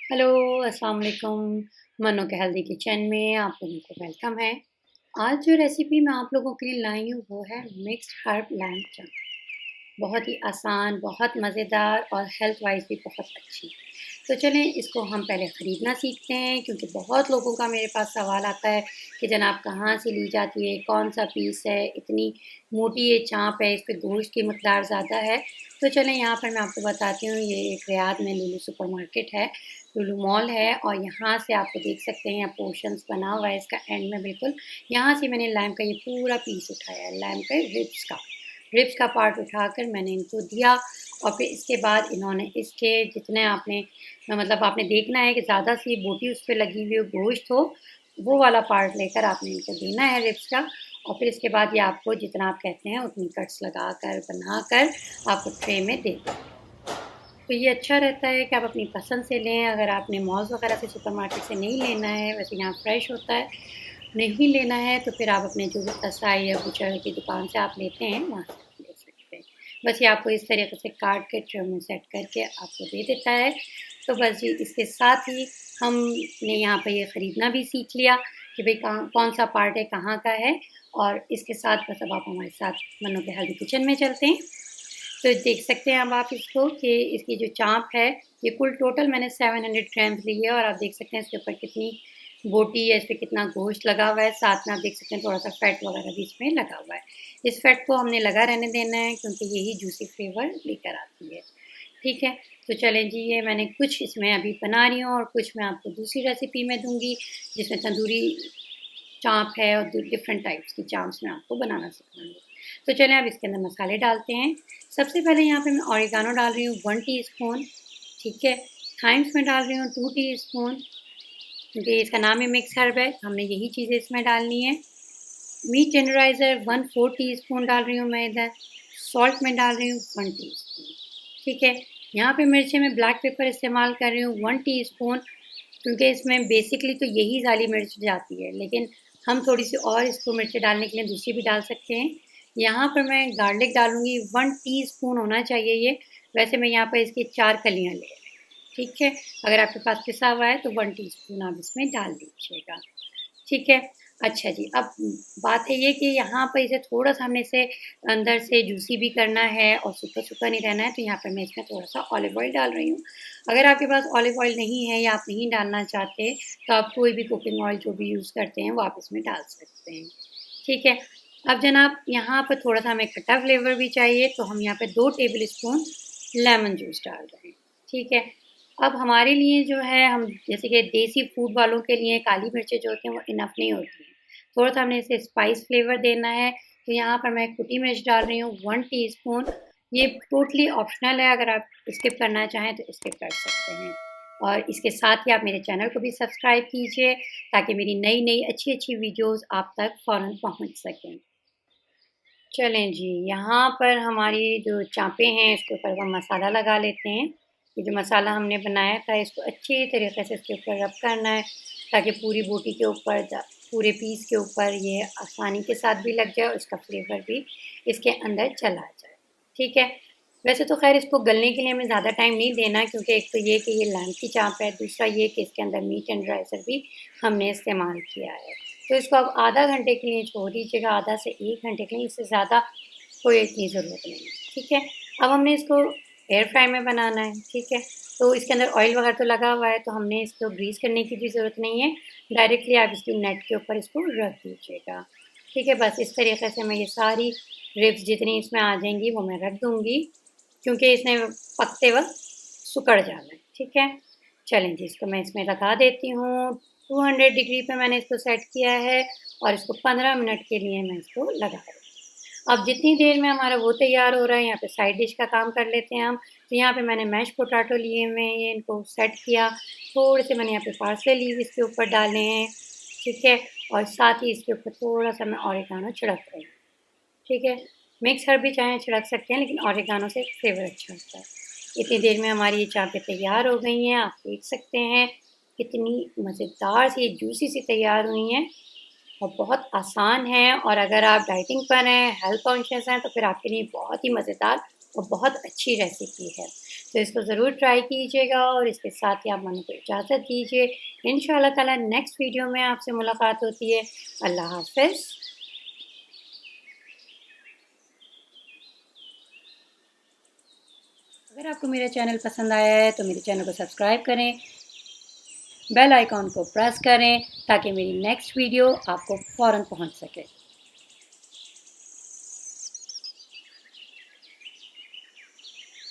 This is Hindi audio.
हेलो, अस्सलाम वालेकुम। मन्नो के हेल्दी किचन में आप लोगों को वेलकम है। आज जो रेसिपी मैं आप लोगों के लिए लाई हूँ वो है मिक्स्ड हर्ब लैम्ब चंक। बहुत ही आसान, बहुत मज़ेदार और हेल्थ वाइज़ भी बहुत अच्छी। तो चलें इसको हम पहले ख़रीदना सीखते हैं क्योंकि बहुत लोगों का मेरे पास सवाल आता है कि जनाब कहाँ से ली जाती है, कौन-सा पीस है, इतनी मोटी ये चाँप है, इस पे गोश्त की मकदार ज़्यादा है। तो चलें यहाँ पर मैं आपको बताती हूँ, ये एक रियाद में लुलु सुपरमार्केट है, लुलु मॉल है और यहाँ से आपको देख सकते हैं पोर्शंस बना हुआ है इसका एंड में बिल्कुल। यहाँ से मैंने लैम्ब का ये पूरा पीस उठाया है, लैम्ब के रिब्स का पार्ट उठाकर मैंने इनको दिया और फिर इसके बाद इन्होंने इसके जितने आपने मतलब आपने देखना है कि ज़्यादा सी बोटी उस पे लगी हुई हो, गोश्त हो, वो वाला पार्ट लेकर आपने इनको देना है रिब्स का। और फिर इसके बाद ये आपको जितना आप कहते हैं उतनी कट्स लगाकर, बनाकर आपको ट्रे में दे दें। तो ये अच्छा रहता है कि आप अपनी पसंद से लें, अगर आपने मॉल्स वगैरह से सुपरमार्केट से नहीं लेना है, वैसे यहाँ फ्रेश होता है, नहीं लेना है तो फिर आप अपने जो भी कसाई या बुचड़ की दुकान से आप लेते हैं, वहाँ से आप ले सकते हैं। बस ये आपको इस तरीके से काट के ट्रे में सेट करके आपको दे देता है। तो बस जी इसके साथ ही हमने यहाँ पे ये ख़रीदना भी सीख लिया कि भई कहाँ कौन-सा पार्ट है, कहाँ का है और इसके साथ बस अब आप हमारे साथ मन्नो के हेल्दी किचन में चलते हैं। तो देख सकते हैं अब आप इसको कि इसकी जो चाँप है, ये कुल टोटल मैंने 700 ग्राम्स ली है और आप देख सकते हैं इसके ऊपर कितनी बोटी है, इस पे कितना गोश्त लगा हुआ है, साथ में आप देख सकते हैं थोड़ा-सा फैट वगैरह भी इसमें लगा हुआ है। इस फैट को हमने लगा रहने देना है क्योंकि यही जूसी फ्लेवर लेकर आती है। ठीक है? तो चलें जी ये मैंने कुछ इसमें अभी बना रही हूँ और कुछ मैं आपको दूसरी रेसिपी में दूँगी, जिसमें तंदूरी चाँप है और डिफरेंट टाइप्स की चाँप्स मैं आपको बनाना सिखाऊँगी। तो चलें अब इसके अंदर मसाले डालते हैं। सबसे पहले यहाँ पे मैं ओरिगानो डाल रही हूँ 1 टीस्पून, ठीक है? थाइम्स मैं डाल रही हूँ 2 टीस्पून क्योंकि इसका नाम ही मिक्स हर्ब है, हमने यही चीज़ें इसमें डालनी है। मीट टेंडराइज़र 1/4 टीस्पून डाल रही हूँ मैं इधर। सॉल्ट मैं डाल रही हूँ 1 टीस्पून, ठीक है? यहाँ पे मिर्ची मैं ब्लैक पेपर इस्तेमाल कर रही हूँ 1 टीस्पून क्योंकि इसमें बेसिकली तो यही काली मिर्च जाती है, लेकिन हम थोड़ी-सी और इसको मिर्ची डालने के लिए दूसरी भी डाल सकते हैं। यहाँ पर मैं गार्लिक डालूँगी 1 टीस्पून होना चाहिए ये, वैसे मैं यहाँ पर इसकी 4 कलियाँ ले रही हूँ, ठीक है? अगर आपके पास पिसा हुआ है तो 1 टीस्पून आप इसमें डाल दीजिएगा, ठीक है? अच्छा जी, अब बात है ये कि यहाँ पर इसे थोड़ा-सा हमने इसे अंदर से जूसी भी करना है और सूखा-सूखा नहीं रहना है, तो यहाँ पर मैं इसमें थोड़ा-सा ऑलिव ऑयल डाल रही हूँ। अगर आपके पास ऑलिव ऑयल नहीं है या आप नहीं डालना चाहते, तो आप कोई भी कुकिंग ऑयल जो भी यूज़ करते हैं, वो आप इसमें डाल सकते हैं, ठीक है? अब जनाब यहाँ पर थोड़ा-सा हमें खट्टा फ्लेवर भी चाहिए, तो हम यहाँ पे 2 टेबल स्पून लेमन जूस डाल रहे हैं, ठीक है? अब हमारे लिए जो है हम जैसे कि देसी फूड वालों के लिए काली मिर्चें जो होती हैं वो इनफ नहीं होती हैं। थोड़ा-सा हमने इसे स्पाइस फ्लेवर देना है, तो यहाँ पर मैं कुटी मिर्च डाल रही हूँ 1 टीस्पून। ये टोटली ऑप्शनल है, अगर आप स्किप करना चाहें तो स्किप कर सकते हैं। और इसके साथ ही आप मेरे चैनल को भी सब्सक्राइब कीजिए ताकि मेरी नई-नई अच्छी-अच्छी वीडियोज़ आप तक फ़ौरन पहुँच सकें। चलें जी, यहाँ पर हमारी जो चाँपें हैं इसके ऊपर हम मसाला लगा लेते हैं। ये जो मसाला हमने बनाया था इसको अच्छी तरीके से इसके ऊपर रब करना है ताकि पूरी बोटी के ऊपर पूरे पीस के ऊपर ये आसानी के साथ भी लग जाए और इसका फ्लेवर भी इसके अंदर चला जाए, ठीक है? वैसे तो ख़ैर इसको गलने के लिए हमें ज़्यादा टाइम नहीं देना क्योंकि एक तो ये कि ये लैम्ब की चाँप है, दूसरा ये कि इसके अंदर मीट टेंडराइज़र भी हमने इस्तेमाल किया है। तो इसको आप आधा घंटे के लिए छोड़ दीजिएगा, आधा से 1 घंटे के लिए, इससे ज़्यादा कोई इतनी ज़रूरत नहीं है, ठीक है? अब हमने इसको एयर फ्राई में बनाना है, ठीक है? तो इसके अंदर ऑयल वगैरह तो लगा हुआ है, तो हमने इसको ग्रीस करने की भी ज़रूरत नहीं है, डायरेक्टली आप इसकी नेट के ऊपर इसको रख दीजिएगा, ठीक है? बस इस तरीके से मैं ये सारी रिब्स जितनी इसमें आ जाएँगी वो मैं रख दूँगी, क्योंकि इसने पकते वक़्त सिकुड़ जाना है, ठीक है? चलें जी, इसको मैं इसमें लगा देती हूँ। 200 डिग्री पे मैंने इसको सेट किया है और इसको 15 मिनट के लिए मैं इसको लगा रही हूँ। अब जितनी देर में हमारा वो तैयार हो रहा है, यहाँ पे साइड डिश का काम कर लेते हैं हम। तो यहाँ पे मैंने मैश पोटैटो लिए हुए हैं, ये इनको सेट किया। थोड़े से मैंने यहाँ पे पार्सले लीव इसके ऊपर डाले हैं, ठीक है? और साथ ही इसके ऊपर थोड़ा-सा मैं ओरिगानो छिड़क रही हूँ, ठीक है? मिक्स हर्ब भी चाहें छिड़क सकते हैं, लेकिन ओरिगानो से फ्लेवर अच्छा होता है। इतनी देर में हमारी ये चाँपें तैयार हो गई हैं, आप देख सकते हैं कितनी मज़ेदार सी जूसी सी तैयार हुई हैं और बहुत आसान है। और अगर आप डाइटिंग पर हैं, हेल्थ कॉन्शियस हैं, तो फिर आपके लिए बहुत ही मज़ेदार और बहुत अच्छी रेसिपी है। तो इसको ज़रूर ट्राई कीजिएगा और इसके साथ ही आप मनु को इजाज़त दीजिए। इंशाअल्लाह ताला नेक्स्ट वीडियो में आपसे मुलाकात होती है। अल्लाह हाफ़िज़। अगर आपको मेरा चैनल पसंद आया है तो मेरे चैनल को सब्सक्राइब करें, बेल आइकॉन को प्रेस करें ताकि मेरी नेक्स्ट वीडियो आपको फ़ौरन पहुंच सके।